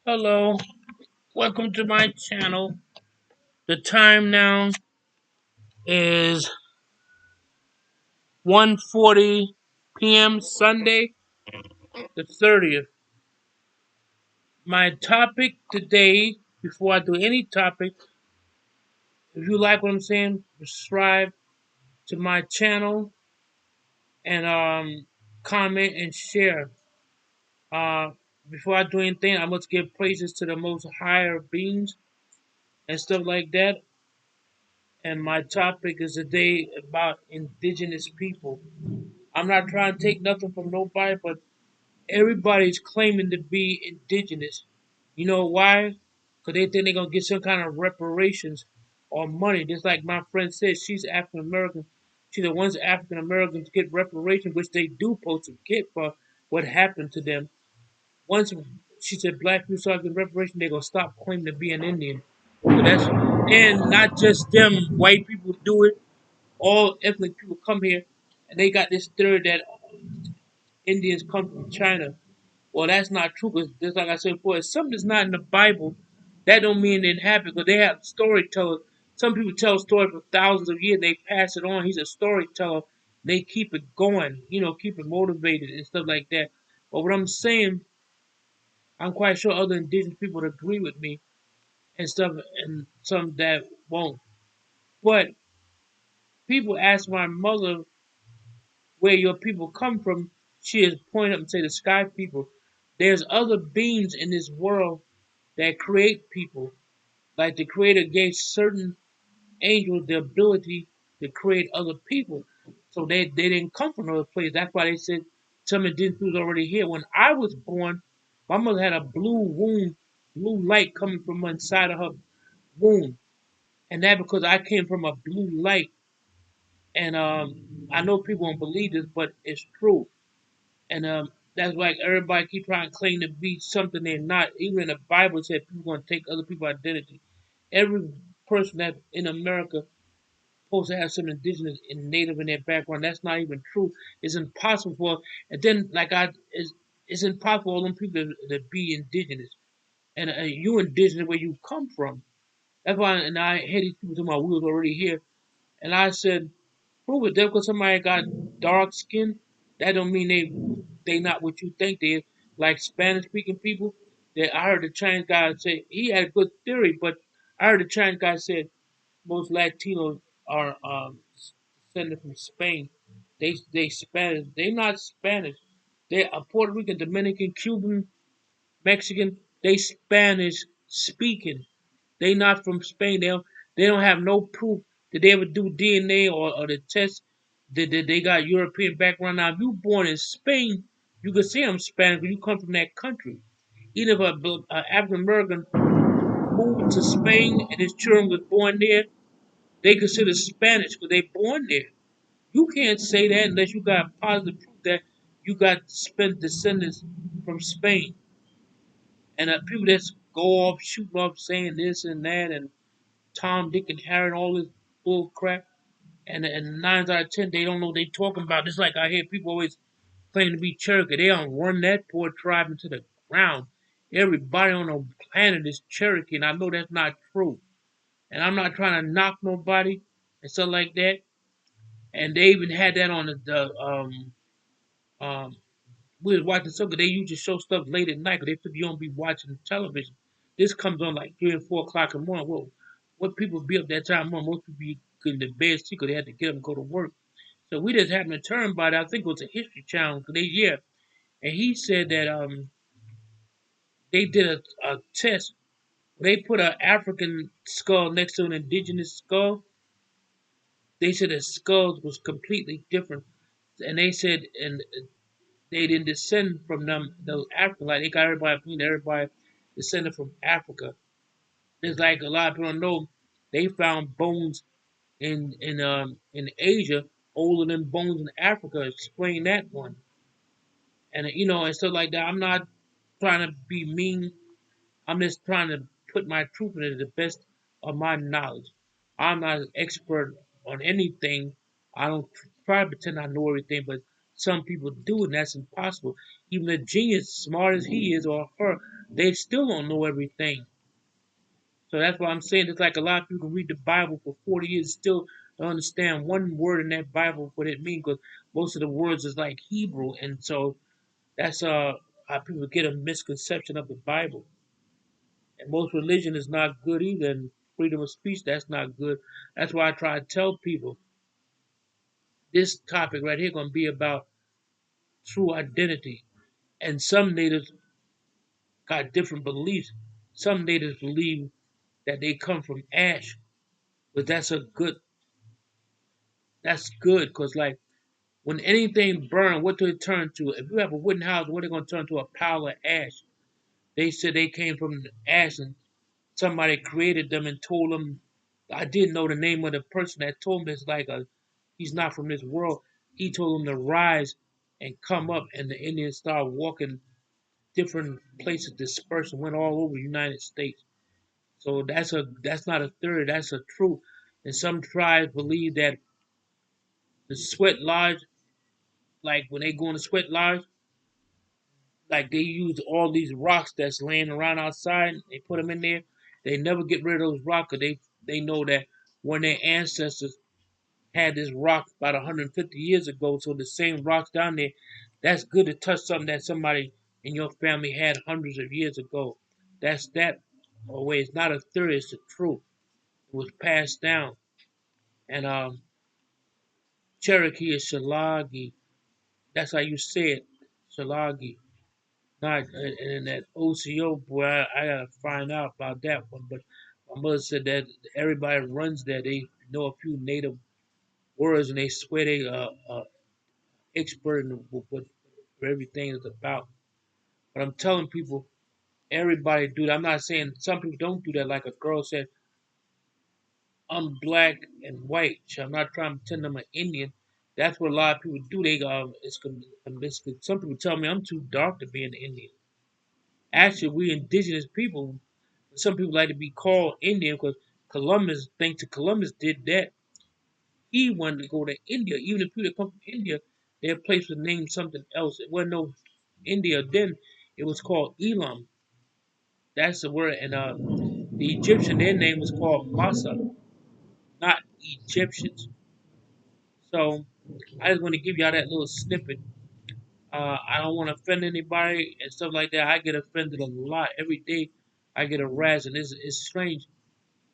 Hello, welcome to my channel. The time now is 1:40 p.m. Sunday, the 30th. My topic today, before I do any topic, if you like what I'm saying, subscribe to my channel and comment and share. Uh, Before I do anything, I must give praises to the most higher beings and stuff like that. And my topic is today about indigenous people. I'm not trying to take nothing from nobody, but everybody's claiming to be indigenous. You know why? Because they think they're going to get some kind of reparations or money. Just like my friend said, she's African American. She's the ones African Americans get reparations, which they do supposed to get for what happened to them. Once she said black people start getting reparations, they're going to stop claiming to be an Indian. So that's, and not just them, white people do it. All ethnic people come here and they got this theory that Indians come from China. Well, that's not true because just like I said before, if something's not in the Bible, that don't mean it happened because they have storytellers. Some people tell stories for thousands of years. They pass it on. He's a storyteller. They keep it going, keep it motivated and stuff like that. But what I'm saying, I'm quite sure other indigenous people would agree with me and stuff, and some that won't. But people ask my mother where your people come from. She is pointing up and say the sky people. There's other beings in this world that create people. Like the Creator gave certain angels the ability to create other people. So they didn't come from another place. That's why they said some indigenous people already here. When I was born, my mother had a blue womb, blue light coming from inside of her womb. And that because I came from a blue light. And I know people won't believe this, but it's true. And that's why everybody keep trying to claim to be something they're not. Even in the Bible said people going to take other people's identity. Every person that in America supposed to have some indigenous and native in their background. That's not even true. It's impossible for. And then it's impossible for all them people to be indigenous. And you indigenous where you come from. That's why. And I had these people talking about we was already here. And I said, prove it. Just because somebody got dark skin, that don't mean they not what you think they is. Like Spanish speaking people, that I heard the Chinese guy say he had a good theory, but I heard the Chinese guy said most Latinos are descended from Spain. They Spanish. They not Spanish. They are Puerto Rican, Dominican, Cuban, Mexican. They Spanish speaking. They not from Spain. They don't have no proof that they ever do DNA or the test that they got European background. Now, if you born in Spain, you can say I'm Spanish, but you come from that country. Even if a African American moved to Spain and his children was born there, they consider Spanish because they born there. You can't say that unless you got positive proof that you got spent descendants from Spain. And people that go off shooting off saying this and that and Tom, Dick, and Harry and all this bull crap. And 9 out of 10 they don't know what they talking about. Just like I hear people always claim to be Cherokee. They don't run that poor tribe into the ground. Everybody on the planet is Cherokee, and I know that's not true. And I'm not trying to knock nobody and stuff like that. And they even had that on um we was watching something. They used to show stuff late at night because they figure you don't be watching television. This comes on like 3 and 4 o'clock in the morning. Well, what people be up that time of morning? Most people be in the bed sleep because they had to get up and go to work. So we just happened to turn by that. I think it was a History Channel today, yeah. And he said that they did a test. They put an African skull next to an indigenous skull. They said the skulls was completely different, and they said and they didn't descend from them those African like they got everybody descended from Africa. It's like a lot of people don't know they found bones in Asia older than bones in Africa. Explain that one. And and stuff like that. I'm not trying to be mean. I'm just trying to put my truth in it the best of my knowledge. I'm not an expert on anything. I don't try to pretend I know everything, but some people do, and that's impossible. Even a genius, smart as he is or her, They still don't know everything. So that's why I'm saying it's like a lot of people read the Bible for 40 years still don't understand one word in that Bible what it means because most of the words is like Hebrew, and so that's how people get a misconception of the Bible. And most religion is not good either, and freedom of speech that's not good. That's why I try to tell people this topic right here gonna be about true identity. And some natives got different beliefs. Some natives believe that they come from ash, but that's good because like when anything burn, what do it turn to? If you have a wooden house, what are they gonna turn to? A pile of ash. They said they came from ash and somebody created them and told them. I didn't know the name of the person that told me. It's like he's not from this world. He told them to rise and come up, and the Indians started walking different places, dispersed and went all over the United States. So that's not a theory, that's a truth. And some tribes believe that the sweat lodge, like when they go in the sweat lodge, like they use all these rocks that's laying around outside. They put them in there. They never get rid of those rocks 'cause they know that when their ancestors had this rock about 150 years ago, so the same rocks down there, that's good to touch something that somebody in your family had hundreds of years ago. That's that way. It's not a theory, it's the truth. It was passed down. And Cherokee is Shalagi. That's how you say it, Shalagi. Not and that OCO boy, I gotta find out about that one. But my mother said that everybody runs there. They know a few native words and they swear they expert in what everything is about. But I'm telling people, everybody do that. I'm not saying some people don't do that. Like a girl said, I'm black and white. So I'm not trying to pretend I'm an Indian. That's what a lot of people do. Some people tell me I'm too dark to be an Indian. Actually, we indigenous people. Some people like to be called Indian because Columbus thinks that Columbus did that. He wanted to go to India. Even if people come from India, their place was named something else. It wasn't no India then. It was called Elam. That's the word. And the Egyptian, their name was called Massa, not Egyptians. So I just want to give y'all that little snippet. I don't want to offend anybody and stuff like that. I get offended a lot every day. I get harassed, and it's strange.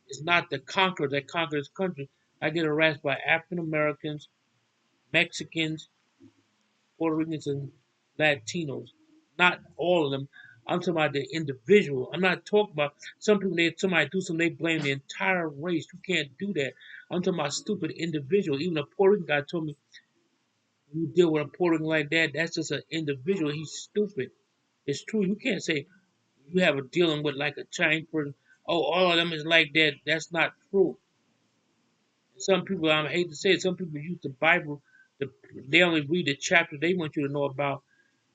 It's not the conqueror that conquers country. I get harassed by African Americans, Mexicans, Puerto Ricans, and Latinos. Not all of them. I'm talking about the individual. I'm not talking about some people. Somebody do something, they blame the entire race. You can't do that. I'm talking about stupid individual. Even a Puerto Rican guy told me, you deal with a Puerto Rican like that, that's just an individual. He's stupid. It's true. You can't say you have a dealing with like a Chinese person. Oh, all of them is like that. That's not true. Some people, I hate to say it, some people use the Bible. They only read the chapter they want you to know about.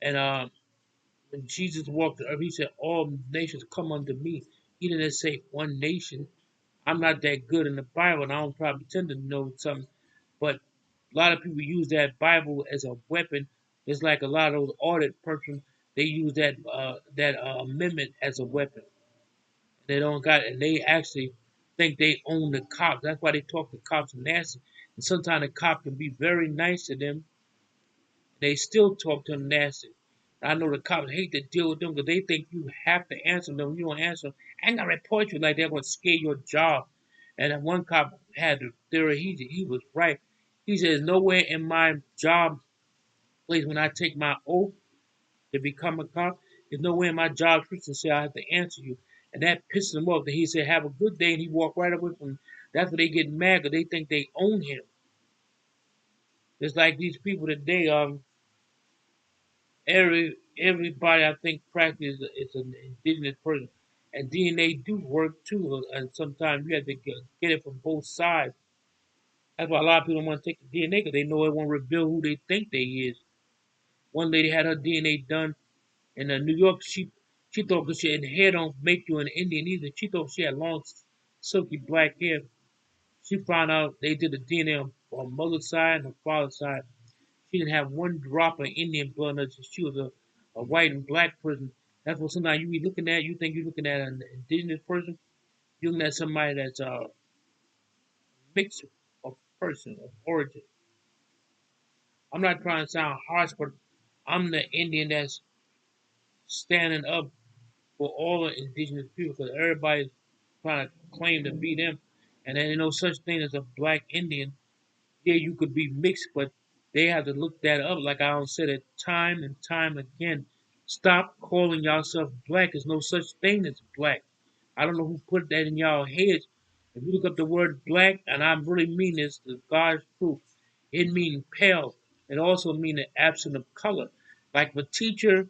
And when Jesus walked the earth, he said, "All nations come unto me." He didn't say one nation. I'm not that good in the Bible, and I don't probably pretend to know something. But a lot of people use that Bible as a weapon. It's like a lot of those audit persons. They use that amendment as a weapon. They don't got, and they actually think they own the cops. That's why they talk to cops nasty. And sometimes the cop can be very nice to them. They still talk to them nasty. I know the cops hate to deal with them because they think you have to answer them. You don't answer them, I ain't gonna report you like they're gonna scare your job. And then one cop had the theory. He was right. He says nowhere in my job place when I take my oath to become a cop, there's nowhere in my job description say I have to answer you. And that pisses him off. That he said, "Have a good day," and he walked right away from him. That's what they get mad because they think they own him. It's like these people today. Everybody I think practice is an indigenous person, and DNA do work too. And sometimes you have to get it from both sides. That's why a lot of people don't want to take the DNA because they know it won't reveal who they think they is. One lady had her DNA done in New York. She thought because her hair don't make you an Indian either. She thought she had long, silky black hair. She found out they did the DNA on her mother's side and her father's side. She didn't have one drop of Indian blood in her. She was a white and black person. That's what sometimes you be looking at. You think you're looking at an indigenous person. You're looking at somebody that's a mix of person of origin. I'm not trying to sound harsh, but I'm the Indian that's standing up for all the indigenous people because everybody's trying to claim to be them, and then no such thing as a black Indian. Yeah, you could be mixed, but they have to look that up. Like I said it time and time again. Stop calling yourself black. There's no such thing as black. I don't know who put that in y'all heads. If you look up the word black, and I really mean this, the God's truth, it means pale. It also means the absence of color. Like the teacher,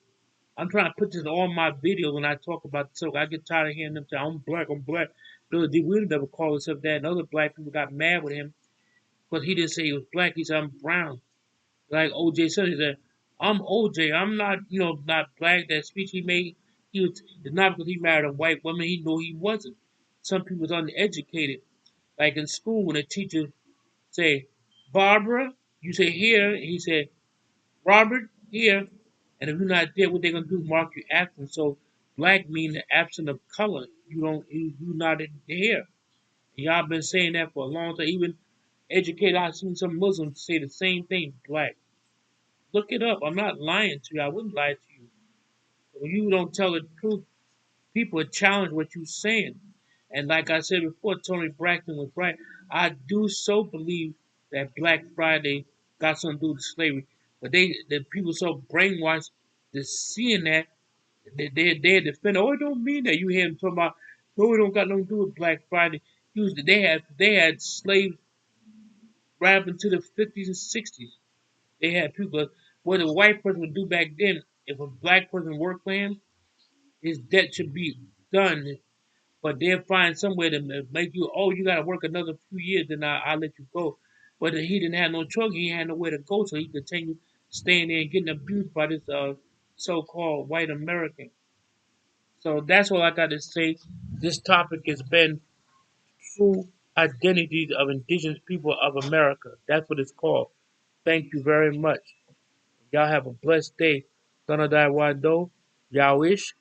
I'm trying to put this on my video when I talk about the so I get tired of hearing them say, I'm black, I'm black. Billy D. Williams never called himself that, and other black people got mad with him because he didn't say he was black. He said, I'm brown. Like OJ said, he said, I'm OJ. I'm not, not black. That speech he made, it's not because he married a white woman. He knew he wasn't. Some people was uneducated. Like in school, when a teacher say, Barbara, you say here, he said, Robert, here. And if you're not there, what they gonna do? Mark you absent. So black mean the absence of color. You not here. Y'all been saying that for a long time. Even educated, I've seen some Muslims say the same thing, black. Look it up. I'm not lying to you. I wouldn't lie to you. When you don't tell the truth, people challenge what you're saying. And like I said before, Tony Braxton was right. I do so believe that Black Friday got something to do with slavery. But the people so brainwashed to seeing that they defend. Oh, it don't mean that. You hear them talking about, no, it don't got nothing to do with Black Friday. They had slaves right up into the 50s and 60s. They had people. What a white person would do back then, if a black person worked for him, his debt should be done. But they'll find some way to make you, oh, you got to work another few years, then I'll let you go. But he didn't have no choice. He had nowhere to go, so he continued staying there and getting abused by this so-called white American. So that's all I got to say. This topic has been true identities of indigenous people of America. That's what it's called. Thank you very much. Y'all have a blessed day. Donadai Wado, Yawish,